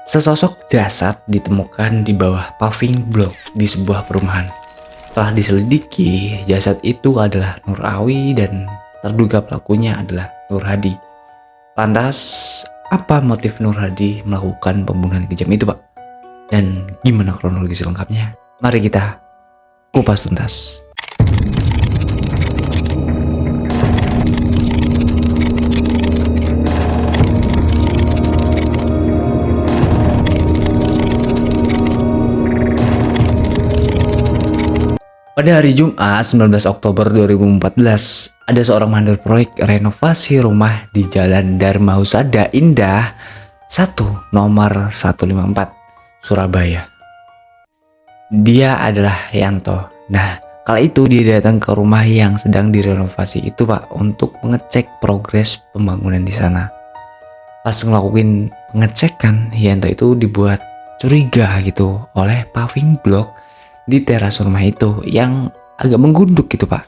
Sesosok jasad ditemukan di bawah paving block di sebuah perumahan. Setelah diselidiki, jasad itu adalah Nur Awi dan terduga pelakunya adalah Nur Hadi. Lantas, apa motif Nur Hadi melakukan pembunuhan kejam itu, Pak? Dan gimana kronologi selengkapnya? Mari kita kupas tuntas. Pada hari Jumat 19 Oktober 2014, ada seorang mandor proyek renovasi rumah di Jalan Dharma Husada Indah 1 nomor 154 Surabaya. Dia adalah Yanto. Nah, kala itu dia datang ke rumah yang sedang direnovasi itu, Pak, untuk mengecek progres pembangunan di sana. Pas ngelakuin pengecekan, Yanto itu dibuat curiga gitu oleh paving block di teras rumah itu yang agak menggunduk gitu, Pak.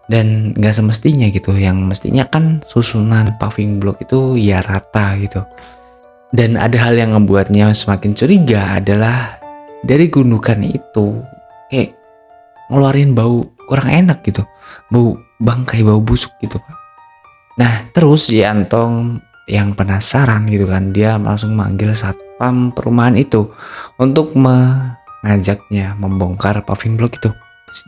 Dan gak semestinya gitu, yang mestinya kan susunan paving block itu ya rata gitu. Dan ada hal yang membuatnya semakin curiga adalah dari gundukan itu kayak ngeluarin bau kurang enak gitu, bau bangkai, bau busuk gitu, Pak. Nah terus Yantong yang penasaran gitu kan, dia langsung manggil satpam perumahan itu untuk ngajaknya membongkar paving block itu.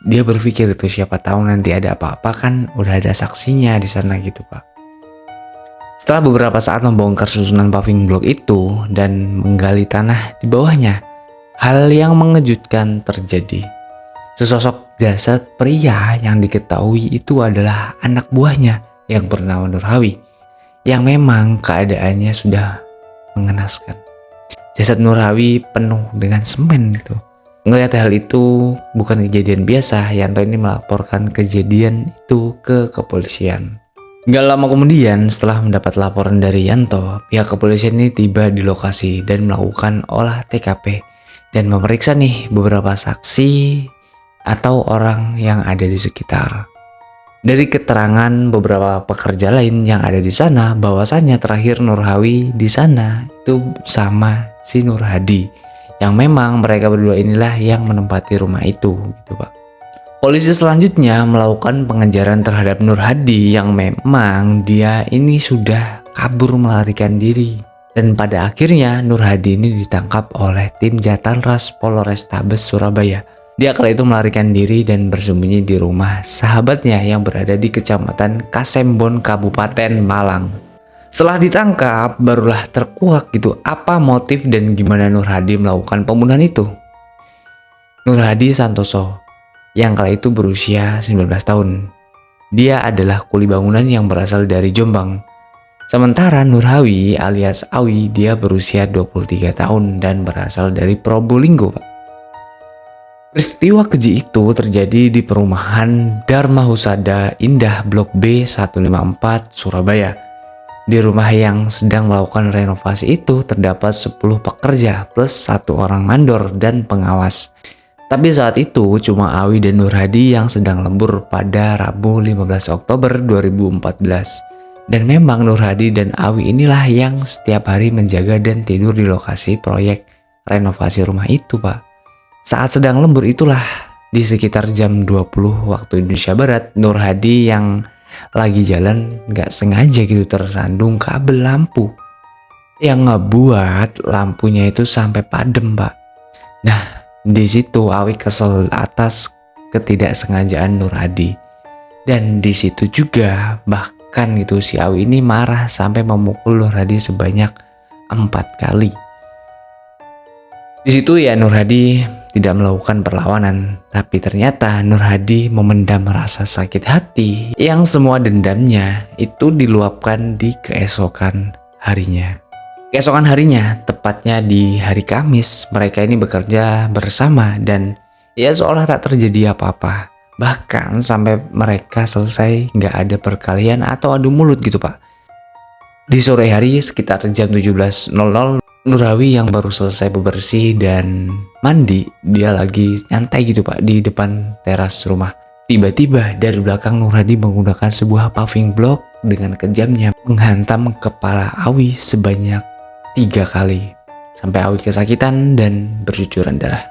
Dia berpikir itu siapa tahu nanti ada apa-apa, kan udah ada saksinya di sana gitu, Pak. Setelah beberapa saat membongkar susunan paving block itu dan menggali tanah di bawahnya, hal yang mengejutkan terjadi. Sesosok jasad pria yang diketahui itu adalah anak buahnya yang bernama Nur Awi, yang memang keadaannya sudah mengenaskan. Jasad Nur Awi penuh dengan semen gitu. Ngelihat hal itu bukan kejadian biasa, Yanto ini melaporkan kejadian itu ke kepolisian. Gak lama kemudian, setelah mendapat laporan dari Yanto, pihak kepolisian ini tiba di lokasi dan melakukan olah TKP dan memeriksa nih beberapa saksi atau orang yang ada di sekitar. Dari keterangan beberapa pekerja lain yang ada di sana, bahwasannya terakhir Nur Awi di sana itu sama si Nur Hadi, yang memang mereka berdua inilah yang menempati rumah itu gitu, Pak. Polisi selanjutnya melakukan pengejaran terhadap Nur Hadi yang memang dia ini sudah kabur melarikan diri. Dan pada akhirnya Nur Hadi ini ditangkap oleh tim Jatanras Polrestabes Surabaya. Dia kala itu melarikan diri dan bersembunyi di rumah sahabatnya yang berada di Kecamatan Kasembon, Kabupaten Malang. Setelah ditangkap, barulah terkuak gitu apa motif dan gimana Nur Hadi melakukan pembunuhan itu. Nur Hadi Santoso, yang kala itu berusia 19 tahun. Dia adalah kuli bangunan yang berasal dari Jombang. Sementara Nur Awi alias Awi, dia berusia 23 tahun dan berasal dari Probolinggo, Pak. Peristiwa keji itu terjadi di perumahan Dharma Husada Indah Blok B 154 Surabaya. Di rumah yang sedang melakukan renovasi itu terdapat 10 pekerja plus 1 orang mandor dan pengawas. Tapi saat itu cuma Awi dan Nur Hadi yang sedang lembur pada Rabu 15 Oktober 2014. Dan memang Nur Hadi dan Awi inilah yang setiap hari menjaga dan tidur di lokasi proyek renovasi rumah itu, Pak. Saat sedang lembur itulah di sekitar jam 20 waktu Indonesia Barat, Nur Hadi yang lagi jalan gak sengaja gitu tersandung kabel lampu yang ngebuat lampunya itu sampai padam, Pak. Nah di situ Awi kesel atas ketidaksengajaan Nur Hadi, dan di situ juga bahkan gitu si Awi ini marah sampai memukul Nur Hadi sebanyak 4 kali. Di situ ya Nur Hadi tidak melakukan perlawanan, tapi ternyata Nur Hadi memendam rasa sakit hati yang semua dendamnya itu diluapkan di keesokan harinya. Keesokan harinya, tepatnya di hari Kamis, mereka ini bekerja bersama dan ya seolah tak terjadi apa-apa. Bahkan sampai mereka selesai nggak ada perkelahian atau adu mulut gitu, Pak. Di sore hari sekitar jam 17.00, Nur Awi yang baru selesai bebersih dan mandi, dia lagi nyantai gitu, Pak, di depan teras rumah. Tiba-tiba dari belakang Nur Hadi menggunakan sebuah paving block dengan kejamnya menghantam kepala Awi sebanyak 3 kali. sampai Awi kesakitan dan bercucuran darah.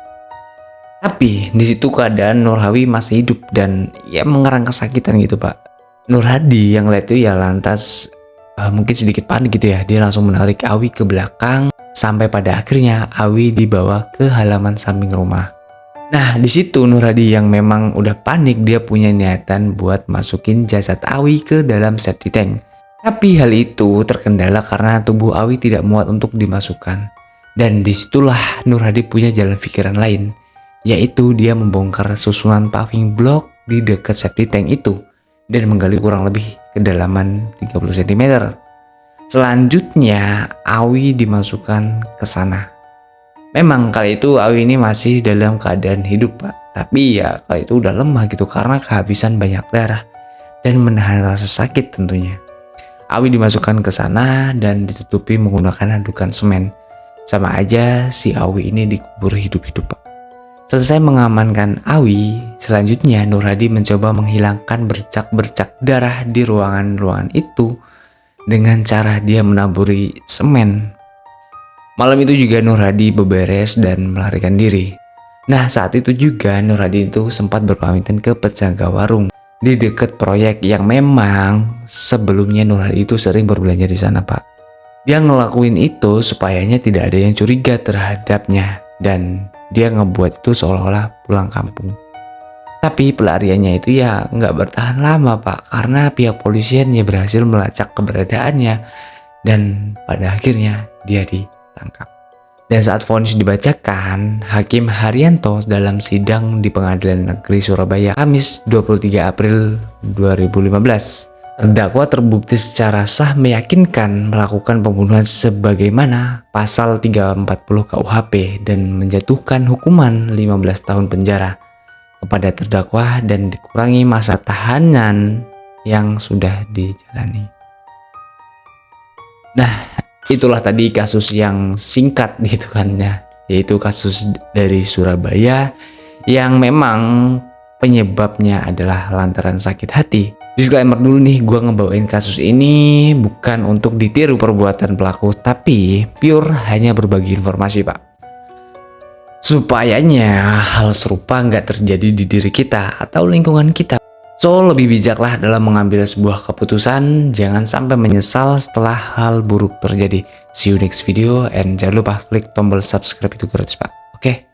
Tapi di situ keadaan Nur Hawi masih hidup dan ya mengerang kesakitan gitu Pak. Nur Hadi yang lihat itu ya lantas mungkin sedikit panik gitu ya. Dia langsung menarik Awi ke belakang sampai pada akhirnya Awi dibawa ke halaman samping rumah. Nah di situ Nur Hadi yang memang udah panik, dia punya niatan buat masukin jasad Awi ke dalam septic tank. Tapi hal itu terkendala karena tubuh Awi tidak muat untuk dimasukkan. Dan disitulah Nur Hadi punya jalan pikiran lain, yaitu dia membongkar susunan paving block di dekat septic tank itu dan menggali kurang lebih kedalaman 30 cm. Selanjutnya Awi dimasukkan ke sana. Memang kali itu Awi ini masih dalam keadaan hidup Pak, tapi ya kali itu udah lemah gitu karena kehabisan banyak darah dan menahan rasa sakit tentunya. Awi dimasukkan ke sana dan ditutupi menggunakan handukan semen. Sama aja si Awi ini dikubur hidup-hidup Pak. Selesai mengamankan Awi, selanjutnya Nur Hadi mencoba menghilangkan bercak-bercak darah di ruangan-ruangan itu dengan cara dia menaburi semen. Malam itu juga Nur Hadi beberes dan melarikan diri. Nah saat itu juga Nur Hadi itu sempat berpamitan ke penjaga warung di dekat proyek yang memang sebelumnya Nur Hadi itu sering berbelanja di sana Pak. Dia ngelakuin itu supayanya tidak ada yang curiga terhadapnya dan dia ngebuat itu seolah-olah pulang kampung. Tapi pelariannya itu ya nggak bertahan lama Pak, karena pihak polisian ya berhasil melacak keberadaannya dan pada akhirnya dia ditangkap. Dan saat vonis dibacakan, Hakim Haryanto dalam sidang di Pengadilan Negeri Surabaya Kamis 23 April 2015, terdakwa terbukti secara sah meyakinkan melakukan pembunuhan sebagaimana pasal 340 KUHP dan menjatuhkan hukuman 15 tahun penjara kepada terdakwa dan dikurangi masa tahanan yang sudah dijalani. Nah, itulah tadi kasus yang singkat gitu kan ya, yaitu kasus dari Surabaya yang memang penyebabnya adalah lantaran sakit hati. Disclaimer dulu nih, gue ngebawain kasus ini bukan untuk ditiru perbuatan pelaku, tapi pure hanya berbagi informasi Pak. Supayanya hal serupa nggak terjadi di diri kita atau lingkungan kita. So, lebih bijaklah dalam mengambil sebuah keputusan, jangan sampai menyesal setelah hal buruk terjadi. See you next video and jangan lupa klik tombol subscribe, itu gratis Pak. Oke?